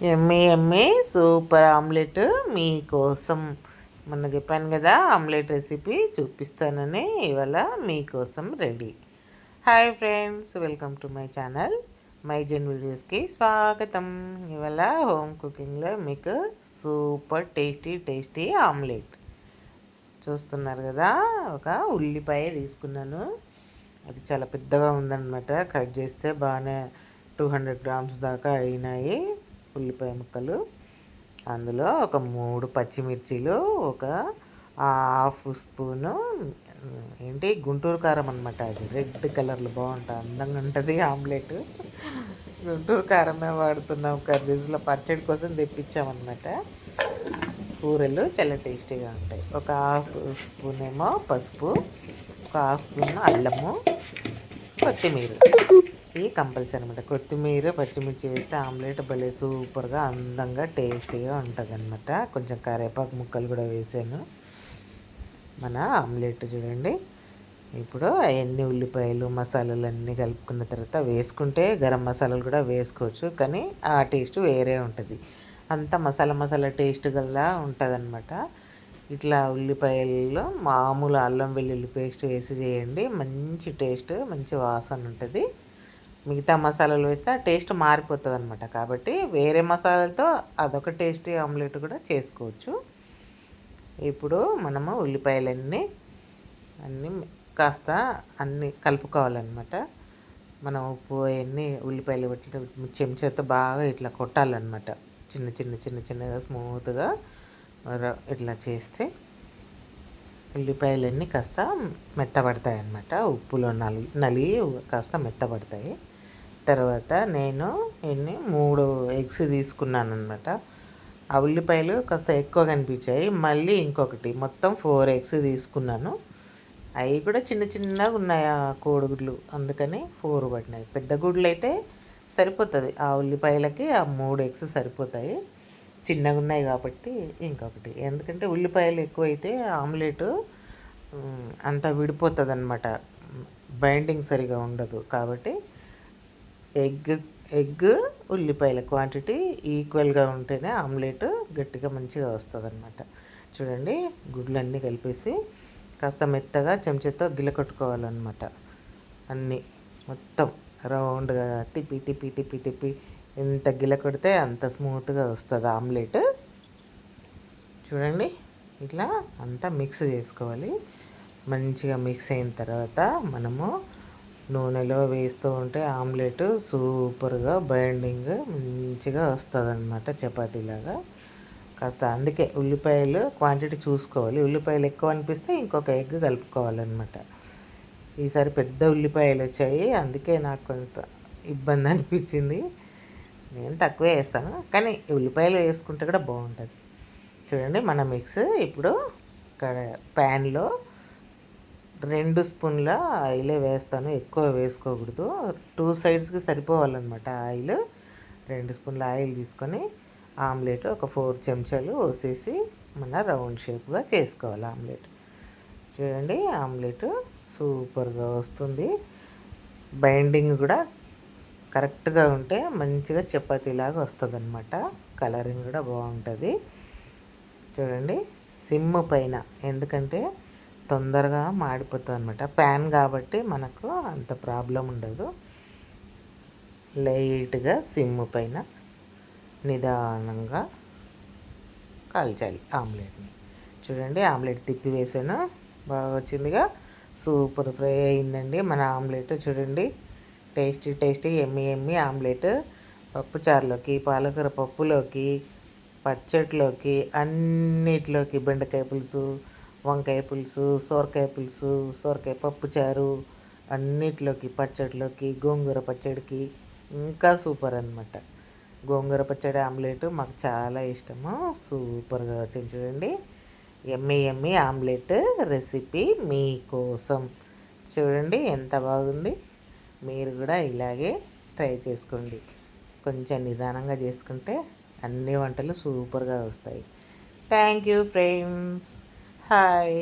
ఎమ్మి ఎమ్మి super omelette మీకోసం. మొన్న చెప్పాను కదా ఆమ్లెట్ రెసిపీ చూపిస్తానని, ఇవాళ మీకోసం ready. Hi friends, welcome to my channel మైజన్ వీడియోస్కి స్వాగతం. ఇవాళ హోమ్ కుకింగ్లో మీకు సూపర్ టేస్టీ ఆమ్లెట్ చూస్తున్నారు కదా. ఒక ఉల్లిపాయ తీసుకున్నాను, అది చాలా పెద్దగా ఉందన్నమాట. కట్ చేస్తే బాగానే 200 గ్రామ్స్ దాకా అయినాయి ఉల్లిపాయ ముక్కలు. అందులో ఒక 3 పచ్చిమిర్చీలు, ఒక హాఫ్ స్పూను ఏంటి గుంటూరు కారం అనమాట. అది రెడ్ కలర్లో బాగుంటుంది, అందంగా ఉంటుంది ఆమ్లెట్. గుంటూరు కారమే వాడుతున్నాం, కర్రీస్లో పచ్చడి కోసం తెప్పించామన్నమాట. కూరలు చాలా టేస్టీగా ఉంటాయి. ఒక హాఫ్ స్పూన్ ఏమో పసుపు, ఒక హాఫ్ స్పూన్ అల్లము, కొత్తిమీర. ఇవి కంపల్సరీ అనమాట. కొత్తిమీర పచ్చిమిర్చి వేస్తే ఆమ్లెట్ భలే సూపర్గా అందంగా టేస్టీగా ఉంటుంది అనమాట. కొంచెం కరివేపాకు ముక్కలు కూడా వేసాను. మన ఆమ్లెట్ చూడండి. ఇప్పుడు అవన్నీ ఉల్లిపాయలు మసాలాలు అన్నీ కలుపుకున్న తర్వాత వేసుకుంటే గరం మసాలాలు కూడా వేసుకోవచ్చు, కానీ ఆ టేస్ట్ వేరే ఉంటుంది. అంతా మసాలా టేస్ట్ గల్లా ఉంటుంది అనమాట. ఇట్లా ఉల్లిపాయల్లో మామూలు అల్లం వెల్లుల్లి పేస్ట్ వేసి చేయండి, మంచి టేస్ట్, మంచి వాసన ఉంటుంది. మిగతా మసాలాలు వేస్తే ఆ టేస్ట్ మారిపోతుంది అనమాట. కాబట్టి వేరే మసాలాలతో అదొక టేస్టీ ఆమ్లెట్ కూడా చేసుకోవచ్చు. ఇప్పుడు మనము ఉల్లిపాయలన్నీ కాస్త అన్నీ కలుపుకోవాలన్నమాట. మనం ఉప్పు అవన్నీ ఉల్లిపాయలు పెట్టి చెంచాతో బాగా ఇట్లా కొట్టాలన్నమాట. చిన్నగా స్మూత్గా ఇట్లా చేస్తే ఉల్లిపాయలన్నీ కాస్త మెత్తబడతాయి అన్నమాట. ఉప్పులో నలిగి కాస్త మెత్తబడతాయి. తర్వాత నేను 3 ఎగ్స్ తీసుకున్నాను అనమాట. ఆ ఉల్లిపాయలు కాస్త ఎక్కువ కనిపించాయి, మళ్ళీ ఇంకొకటి మొత్తం 4 ఎగ్స్ తీసుకున్నాను. అవి కూడా చిన్నగా ఉన్నాయి ఆ కోడిగుడ్లు, అందుకని 4 పడినాయి. పెద్ద గుడ్లు అయితే సరిపోతుంది, ఆ ఉల్లిపాయలకి ఆ 3 ఎగ్స్ సరిపోతాయి. చిన్నగా ఉన్నాయి కాబట్టి ఇంకొకటి, ఎందుకంటే ఉల్లిపాయలు ఎక్కువైతే ఆమ్లెట్ అంతా విడిపోతుంది అనమాట, బైండింగ్ సరిగా ఉండదు. కాబట్టి ఎగ్ ఉల్లిపాయల క్వాంటిటీ ఈక్వల్గా ఉంటేనే ఆమ్లెట్ గట్టిగా మంచిగా వస్తుంది అనమాట. చూడండి, గుడ్లన్నీ కలిపేసి కాస్త మెత్తగా చెంచాతో గిలకొట్టుకోవాలన్నమాట. అన్నీ మొత్తం రౌండ్గా తిప్పి ఎంత గిలకొడితే అంత స్మూత్గా వస్తుంది ఆమ్లెట్. చూడండి, ఇట్లా అంతా మిక్స్ చేసుకోవాలి. మంచిగా మిక్స్ అయిన తర్వాత మనము నూనెలో వేస్తూ ఉంటే ఆమ్లెట్ సూపర్గా బైండింగ్ మంచిగా వస్తుంది అనమాట, చపాతీలాగా. కాస్త అందుకే ఉల్లిపాయలు క్వాంటిటీ చూసుకోవాలి. ఉల్లిపాయలు ఎక్కువ అనిపిస్తే ఇంకొక ఎగ్ కలుపుకోవాలన్నమాట. ఈసారి పెద్ద ఉల్లిపాయలు వచ్చాయి, అందుకే నాకు కొంత ఇబ్బంది అనిపించింది. నేను తక్కువే వేస్తాను, కానీ ఉల్లిపాయలు వేసుకుంటే కూడా బాగుంటుంది. చూడండి, మన మిక్స్ ఇప్పుడు ప్యాన్లో 2 స్పూన్ల ఆయిలే వేస్తాను, ఎక్కువ వేసుకోకూడదు. 2 సైడ్స్కి సరిపోవాలన్నమాట ఆయిల్. 2 స్పూన్ల ఆయిల్ తీసుకొని ఆమ్లెట్ ఒక 4 చెంచాలు వేసేసి మన రౌండ్ షేప్గా చేసుకోవాలి ఆమ్లెట్. చూడండి, ఆమ్లెట్ సూపర్గా వస్తుంది. బైండింగ్ కూడా కరెక్ట్గా ఉంటే మంచిగా చపాతీలాగా వస్తుంది అనమాట. కలరింగ్ కూడా బాగుంటుంది. చూడండి, సిమ్ పైన, ఎందుకంటే తొందరగా మాడిపోతుంది అనమాట. ప్యాన్ కాబట్టి మనకు అంత ప్రాబ్లం ఉండదు. లైట్గా సిమ్ పైన నిదానంగా కాల్చాలి ఆమ్లెట్ని. చూడండి, ఆమ్లెట్ తిప్పి వేసాను, బాగా వచ్చిందిగా, సూపర్ ఫ్రై అయిందండి మన ఆమ్లెట్. చూడండి, టేస్టీ ఎమ్మి ఆమ్లెట్. పప్పుచారులోకి, పాలకూర పప్పులోకి, పచ్చట్లోకి, అన్నిట్లోకి, బెండకాయ పులుసు, వంకాయ పులుసు, సొరకాయ పులుసు, సొరకాయ పప్పుచారు, అన్నిట్లోకి, పచ్చడిలోకి, గోంగూర పచ్చడికి ఇంకా సూపర్ అనమాట. గోంగూర పచ్చడి ఆమ్లెట్ మాకు చాలా ఇష్టము, సూపర్గా వచ్చింది. చూడండి, ఎమ్మి ఆమ్లెట్ రెసిపీ మీకోసం. చూడండి ఎంత బాగుంది. మీరు కూడా ఇలాగే ట్రై చేసుకోండి. కొంచెం నిదానంగా చేసుకుంటే అన్ని వంటలు సూపర్గా వస్తాయి. Thank you friends. హాయ్.